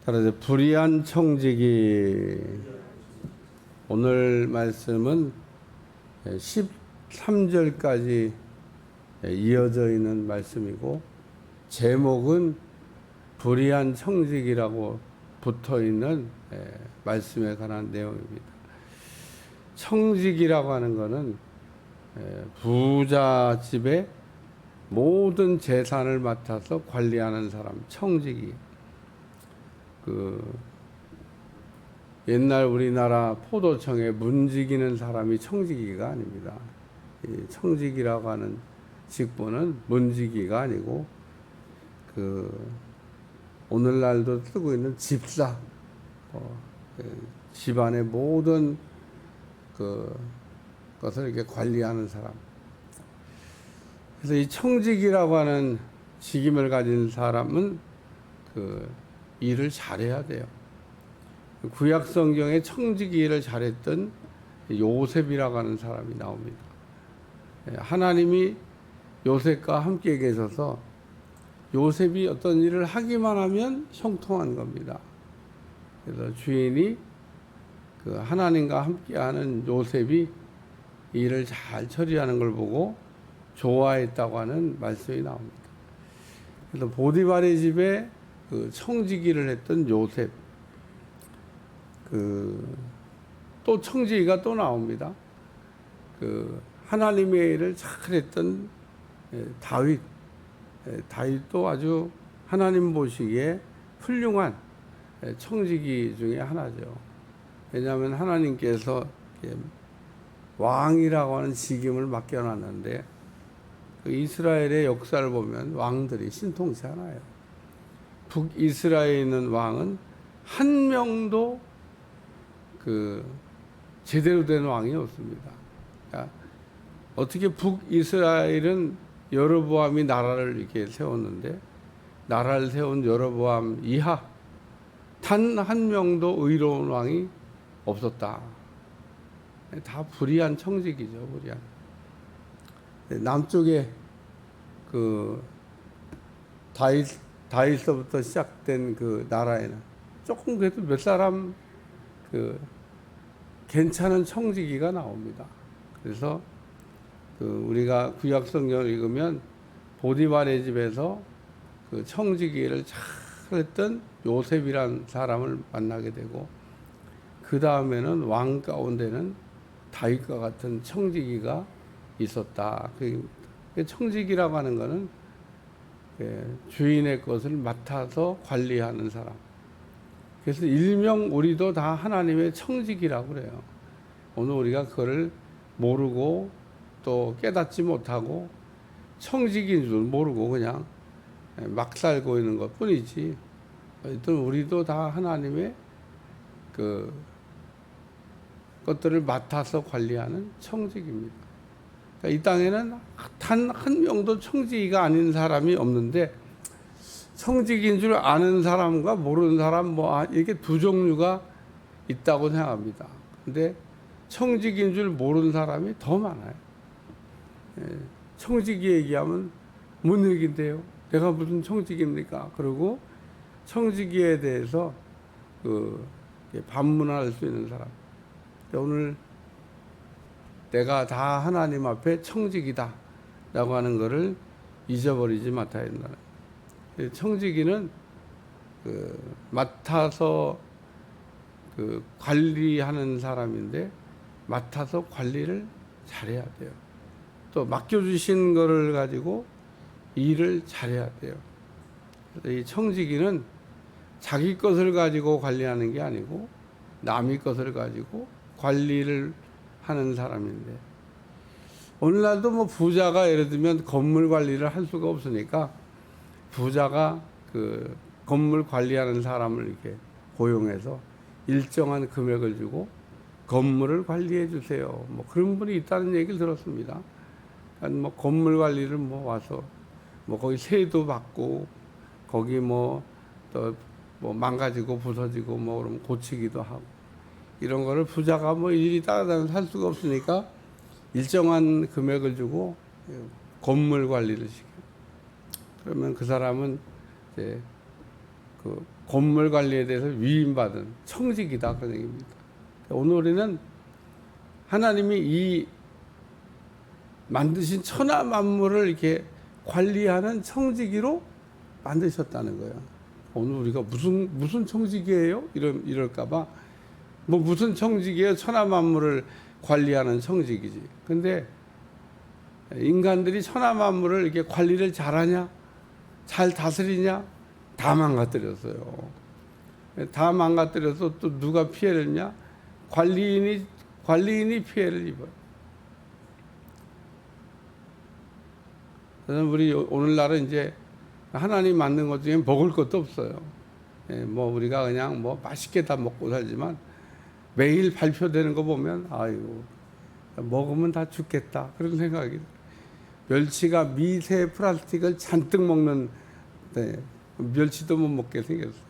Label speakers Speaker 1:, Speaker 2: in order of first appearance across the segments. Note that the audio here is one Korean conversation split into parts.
Speaker 1: 따라서 불의한 청지기. 오늘 말씀은 13절까지 이어져 있는 말씀이고, 제목은 불의한 청지기라고 붙어 있는 말씀에 관한 내용입니다. 청지기라고 하는 것은 부자 집의 모든 재산을 맡아서 관리하는 사람, 청지기. 옛날 우리나라 포도청에 문지기는 사람이 청지기가 아닙니다. 이 청지기라고 하는 직분은 문지기가 아니고, 오늘날도 쓰고 있는 집사, 집안의 모든 것을 이렇게 관리하는 사람. 그래서 이 청지기라고 하는 직임을 가진 사람은 일을 잘해야 돼요. 구약 성경에 청지기 일을 잘했던 요셉이라고 하는 사람이 나옵니다. 하나님이 요셉과 함께 계셔서 요셉이 어떤 일을 하기만 하면 형통한 겁니다. 그래서 주인이 하나님과 함께하는 요셉이 일을 잘 처리하는 걸 보고 좋아했다고 하는 말씀이 나옵니다. 그래서 보디발의 집에 청지기를 했던 요셉, 또 청지기가 또 나옵니다. 하나님의 일을 잘했던 다윗도 아주 하나님 보시기에 훌륭한 청지기 중에 하나죠. 왜냐하면 하나님께서 왕이라고 하는 직임을 맡겨놨는데, 이스라엘의 역사를 보면 왕들이 신통치 않아요. 북이스라엘에 있는 왕은 한 명도 제대로 된 왕이 없습니다. 그러니까 어떻게 북이스라엘은 여로보암이 나라를 이렇게 세웠는데, 나라를 세운 여로보암 이하 단 한 명도 의로운 왕이 없었다. 다 불의한 청지기죠, 불의한. 남쪽에 다윗서부터 시작된 나라에는 조금 그래도 몇 사람 괜찮은 청지기가 나옵니다. 그래서 우리가 구약 성경을 읽으면 보디발의 집에서 청지기를 잘했던 요셉이란 사람을 만나게 되고, 그 다음에는 왕 가운데는 다윗과 같은 청지기가 있었다. 청지기라고 하는 것은 주인의 것을 맡아서 관리하는 사람. 그래서 일명 우리도 다 하나님의 청지기라고 그래요. 오늘 우리가 그걸 모르고 또 깨닫지 못하고 청지기인 줄 모르고 그냥 막 살고 있는 것 뿐이지, 우리도 다 하나님의 것들을 맡아서 관리하는 청지기입니다. 그러니까 이 땅에는 단 한 명도 청지기가 아닌 사람이 없는데, 청지기인 줄 아는 사람과 모르는 사람 이렇게 두 종류가 있다고 생각합니다. 근데 청지기인 줄 모르는 사람이 더 많아요. 청지기 얘기하면 뭔 얘기인데요? 내가 무슨 청지기입니까? 그리고 청지기에 대해서 반문할 수 있는 사람. 오늘 내가 다 하나님 앞에 청지기다 라고 하는 것을 잊어버리지 말아야 된다. 청지기는 맡아서 관리하는 사람인데, 맡아서 관리를 잘해야 돼요. 또 맡겨주신 거를 가지고 일을 잘해야 돼요. 이 청지기는 자기 것을 가지고 관리하는 게 아니고 남의 것을 가지고 관리를 하는 사람인데, 오늘날도 부자가 예를 들면 건물 관리를 할 수가 없으니까 부자가 건물 관리하는 사람을 이렇게 고용해서 일정한 금액을 주고 건물을 관리해 주세요. 그런 분이 있다는 얘기를 들었습니다. 건물 관리를 와서 거기 세도 받고, 거기 또 망가지고 부서지고 그러면 고치기도 하고, 이런 거를 부자가 일일이 따라다니면서 할 수가 없으니까 일정한 금액을 주고 건물 관리를 시켜요. 그러면 그 사람은 이제 그 건물 관리에 대해서 위임받은 청직이다 그런 얘기입니다. 오늘 우리는 하나님이 이 만드신 천하 만물을 이렇게 관리하는 청지기로 만드셨다는 거예요. 오늘 우리가 무슨 청지기예요? 이럴까봐 뭐 무슨 청지기예요? 천하 만물을 관리하는 청지기지. 근데 인간들이 천하 만물을 이렇게 관리를 잘하냐? 잘 다스리냐? 다 망가뜨렸어요. 다 망가뜨려서 또 누가 피해를 냐? 관리인이 피해를 입어요. 그래서 우리 오늘날은 이제 하나님 만든 것 중에 먹을 것도 없어요. 뭐 우리가 그냥 뭐 맛있게 다 먹고 살지만 매일 발표되는 거 보면 아이고 먹으면 다 죽겠다 그런 생각이 들어요. 멸치가 미세 플라스틱을 잔뜩 먹는 멸치도 못 먹게 생겼어요.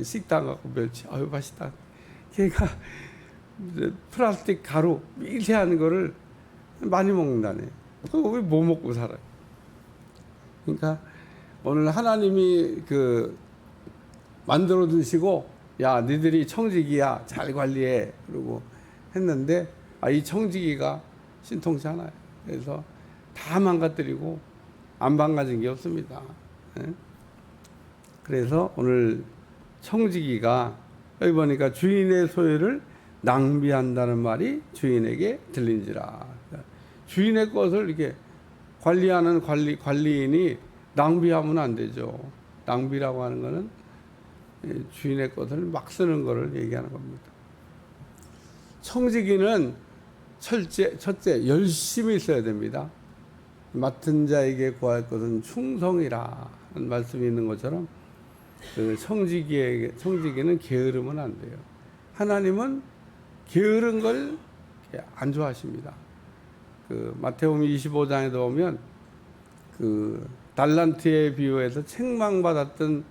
Speaker 1: 식당 가고 멸치 아유 맛있다. 걔가 플라스틱 가루 미세한 거를 많이 먹는다네. 왜 뭐 먹고 살아요? 그러니까 오늘 하나님이 그 만들어 두시고 야 니들이 청지기야 잘 관리해 그러고 했는데 이 청지기가 신통치 않아요. 그래서 다 망가뜨리고 안 망가진 게 없습니다. 그래서 오늘 청지기가 여기 보니까 주인의 소유를 낭비한다는 말이 주인에게 들린지라. 주인의 것을 이렇게 관리하는 관리인이 낭비하면 안 되죠. 낭비라고 하는 것은 주인의 것을 막 쓰는 것을 얘기하는 겁니다. 청지기는 첫째 열심히 써야 됩니다. 맡은 자에게 구할 것은 충성이라 하는 말씀이 있는 것처럼 그 청지기는 게으르면 안 돼요. 하나님은 게으른 걸 안 좋아하십니다. 그 마태복음 25장에도 보면 그 달란트에 비유해서 책망받았던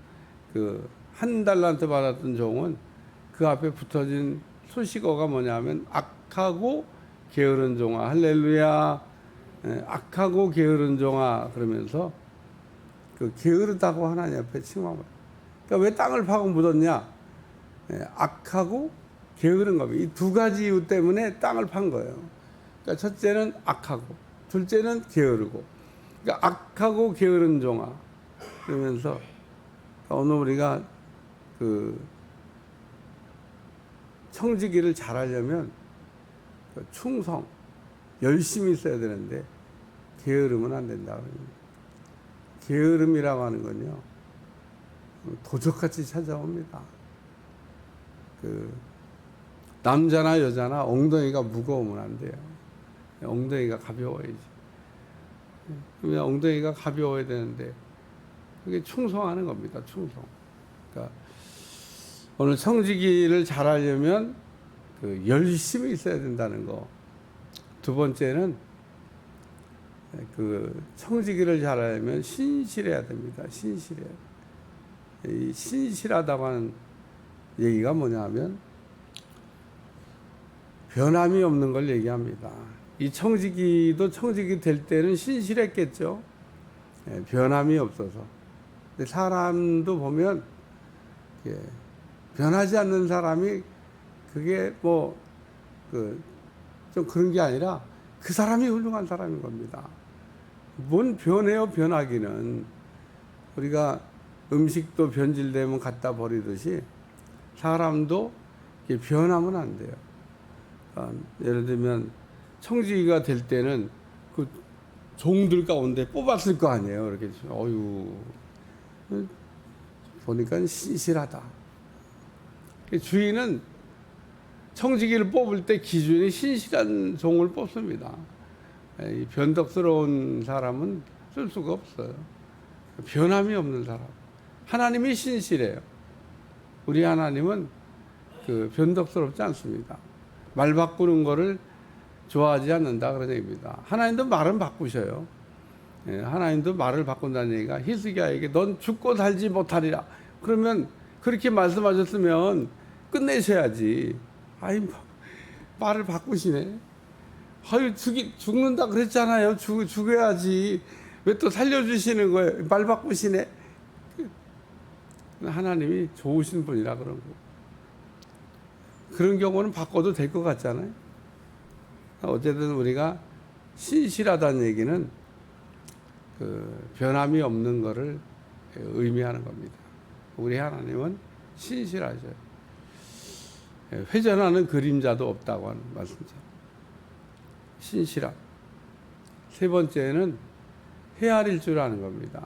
Speaker 1: 그 한 달란트 받았던 종은 그 앞에 붙어진 수식어가 뭐냐면 악하고 게으른 종아 할렐루야 악하고 게으른 종아 그러면서 그 게으르다고 하나님 앞에 칭함을. 그러니까 왜 땅을 파고 묻었냐? 악하고 게으른 겁니다. 이 두 가지 이유 때문에 땅을 판 거예요. 그러니까 첫째는 악하고, 둘째는 게으르고. 그러니까 악하고 게으른 종아 그러면서 오늘 우리가 그 청지기를 잘하려면 충성, 열심히 써야 되는데 게으르면 안 된다. 게으름이라고 하는 건요 도적같이 찾아옵니다. 그 남자나 여자나 엉덩이가 무거우면 안 돼요. 엉덩이가 가벼워야지. 그러면 엉덩이가 가벼워야 되는데 그게 충성하는 겁니다. 충성. 그러니까 오늘 청지기를 잘하려면 그 열심히 있어야 된다는 거. 두 번째는 그 청지기를 잘하려면 신실해야 됩니다. 신실해야. 이 신실하다고 하는 얘기가 뭐냐면 변함이 없는 걸 얘기합니다. 이 청지기도 청지기 될 때는 신실했겠죠. 변함이 없어서. 근데 사람도 보면 변하지 않는 사람이 그게 뭐 좀 그런 게 아니라 그 사람이 훌륭한 사람인 겁니다. 뭔 변해요, 변하기는. 우리가 음식도 변질되면 갖다 버리듯이 사람도 변하면 안 돼요. 예를 들면 청지기가 될 때는 그 종들 가운데 뽑았을 거 아니에요. 이렇게 어유 보니까 신실하다. 주인은 청지기를 뽑을 때 기준이 신실한 종을 뽑습니다. 이 변덕스러운 사람은 쓸 수가 없어요. 변함이 없는 사람. 하나님이 신실해요. 우리 하나님은 그 변덕스럽지 않습니다. 말 바꾸는 거를 좋아하지 않는다 그런 얘기입니다. 하나님도 말은 바꾸셔요. 하나님도 말을 바꾼다는 얘기가 히스기야에게 넌 죽고 살지 못하리라. 그러면 그렇게 말씀하셨으면 끝내셔야지. 말을 바꾸시네. 죽는다 그랬잖아요. 죽어야지. 왜 또 살려주시는 거예요? 말 바꾸시네. 하나님이 좋으신 분이라 그런 거. 그런 경우는 바꿔도 될 것 같잖아요. 어쨌든 우리가 신실하다는 얘기는 그 변함이 없는 것을 의미하는 겁니다. 우리 하나님은 신실하죠. 회전하는 그림자도 없다고 하는 말씀이죠. 신실함. 세 번째는 헤아릴 줄 아는 겁니다.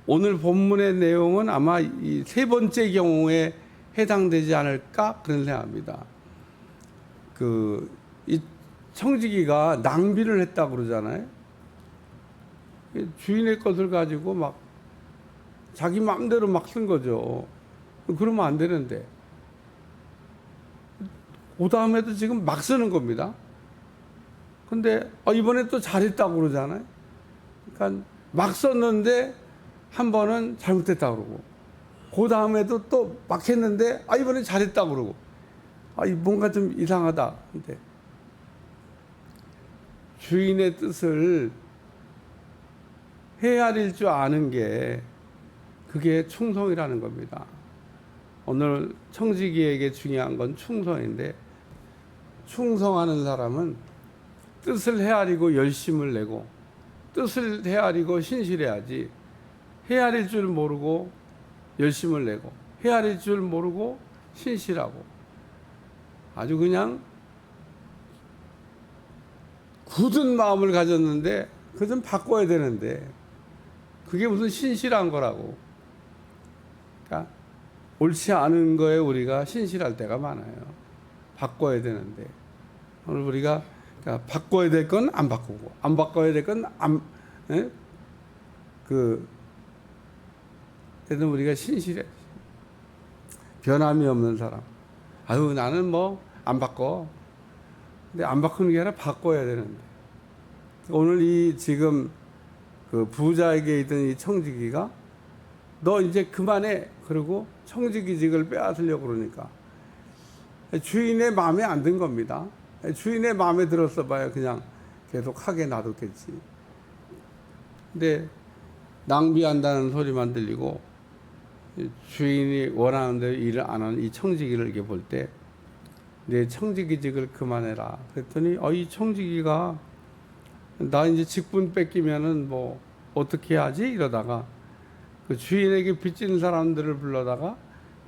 Speaker 1: 오늘 본문의 내용은 아마 이 세 번째 경우에 해당되지 않을까 그런 생각합니다. 이 청지기가 낭비를 했다고 그러잖아요. 주인의 것을 가지고 막 자기 마음대로 막 쓴 거죠. 그러면 안 되는데. 그 다음에도 지금 막 쓰는 겁니다. 근데 이번에 또 잘했다고 그러잖아요. 그러니까 막 썼는데 한 번은 잘못했다고 그러고, 그 다음에도 또 막 했는데 이번에 잘했다고 그러고, 뭔가 좀 이상하다. 근데 주인의 뜻을 헤아릴 줄 아는 게 그게 충성이라는 겁니다. 오늘 청지기에게 중요한 건 충성인데, 충성하는 사람은 뜻을 헤아리고 열심을 내고, 뜻을 헤아리고 신실해야지, 헤아릴 줄 모르고 열심을 내고 헤아릴 줄 모르고 신실하고 아주 그냥 굳은 마음을 가졌는데 그거 좀 바꿔야 되는데 그게 무슨 신실한 거라고. 그러니까 옳지 않은 거에 우리가 신실할 때가 많아요. 바꿔야 되는데 오늘 우리가 그러니까 바꿔야 될 건 안 바꾸고 안 바꿔야 될 건 안 그래도 우리가 신실해. 변함이 없는 사람. 나는 뭐 안 바꿔. 근데 안 바꾸는 게 아니라 바꿔야 되는데. 오늘 이 지금 그 부자에게 있던 이 청지기가 너 이제 그만해. 그러고 청지기직을 빼앗으려고 그러니까 주인의 마음에 안 든 겁니다. 주인의 마음에 들었어 봐야 그냥 계속 하게 놔뒀겠지. 근데 낭비한다는 소리만 들리고 주인이 원하는 대로 일을 안 하는 이 청지기를 이렇게 볼 때 내 청지기직을 그만해라. 그랬더니 이 청지기가 나 이제 직분 뺏기면은 뭐 어떻게 하지? 이러다가 그 주인에게 빚진 사람들을 불러다가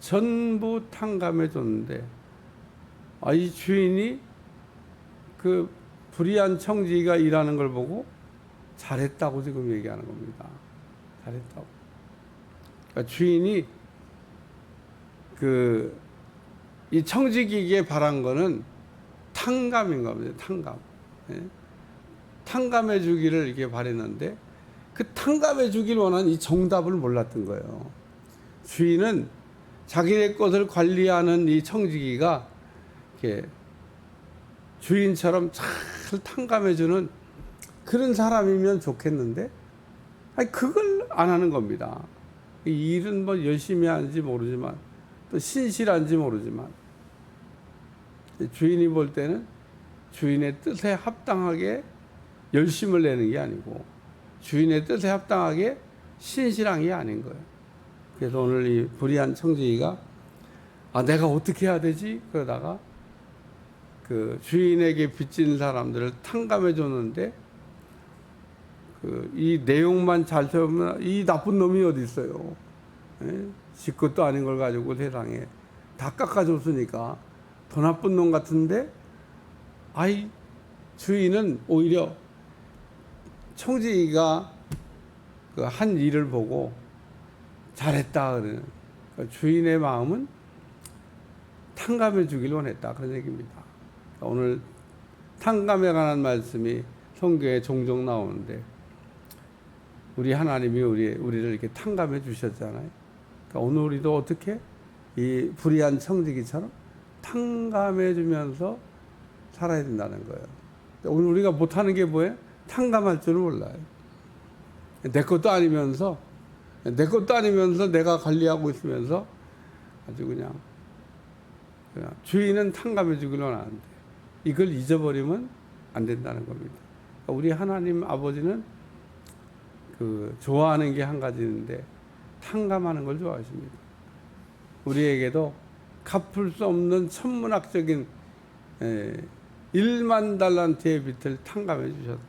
Speaker 1: 전부 탕감해 줬는데 이 주인이 그 불의한 청지기가 일하는 걸 보고 잘했다고 지금 얘기하는 겁니다. 잘했다고. 그러니까 주인이 이 청지기에게 바란 거는 탕감인 겁니다. 탕감. 예? 탕감해 주기를 이렇게 바랬는데 그 탕감해 주기를 원하는 이 정답을 몰랐던 거예요. 주인은 자기의 것을 관리하는 이 청지기가 이렇게 주인처럼 잘 탕감해 주는 그런 사람이면 좋겠는데 그걸 안 하는 겁니다. 이 일은 뭐 열심히 하는지 모르지만 또 신실한지 모르지만 주인이 볼 때는 주인의 뜻에 합당하게 열심을 내는 게 아니고 주인의 뜻에 합당하게 신실한 게 아닌 거예요. 그래서 오늘 이 불의한 청지기가 내가 어떻게 해야 되지? 그러다가 그 주인에게 빚진 사람들을 탕감해 줬는데 이 내용만 잘 들으면 이 나쁜 놈이 어디 있어요? 지 것도 아닌 걸 가지고 세상에 다 깎아줬으니까 더 나쁜 놈 같은데 주인은 오히려 청지기가 그 한 일을 보고 잘했다 그러는 그러니까 주인의 마음은 탕감해 주길 원했다 그런 얘기입니다. 오늘 탕감에 관한 말씀이 성경에 종종 나오는데 우리 하나님이 우리를 이렇게 탕감해 주셨잖아요. 그러니까 오늘 우리도 어떻게 이 불의한 청지기처럼 탕감해 주면서 살아야 된다는 거예요. 오늘 우리가 못하는 게 뭐예요? 탕감할 줄을 몰라요. 내 것도 아니면서 내가 관리하고 있으면서 아주 그냥 주인은 탕감해 주기를 원하는데 이걸 잊어버리면 안 된다는 겁니다. 우리 하나님 아버지는 좋아하는 게 한 가지 있는데 탕감하는 걸 좋아하십니다. 우리에게도 갚을 수 없는 천문학적인 1만 달란트의 빚을 탕감해 주셨다.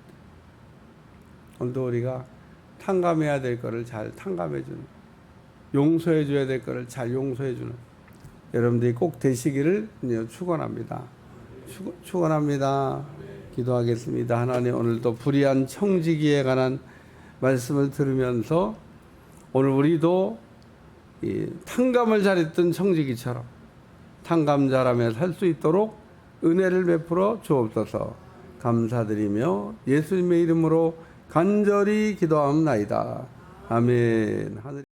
Speaker 1: 오늘도 우리가 탕감해야 될 거를 잘 탕감해 주는, 용서해 줘야 될 거를 잘 용서해 주는 여러분들이 꼭 되시기를 축원합니다. 축원합니다. 기도하겠습니다. 하나님, 오늘도 불의한 청지기에 관한 말씀을 들으면서 오늘 우리도 이 탕감을 잘했던 청지기처럼 탕감자라며 살 수 있도록 은혜를 베풀어 주옵소서. 감사드리며 예수님의 이름으로 간절히 기도하옵나이다. 아멘. 하늘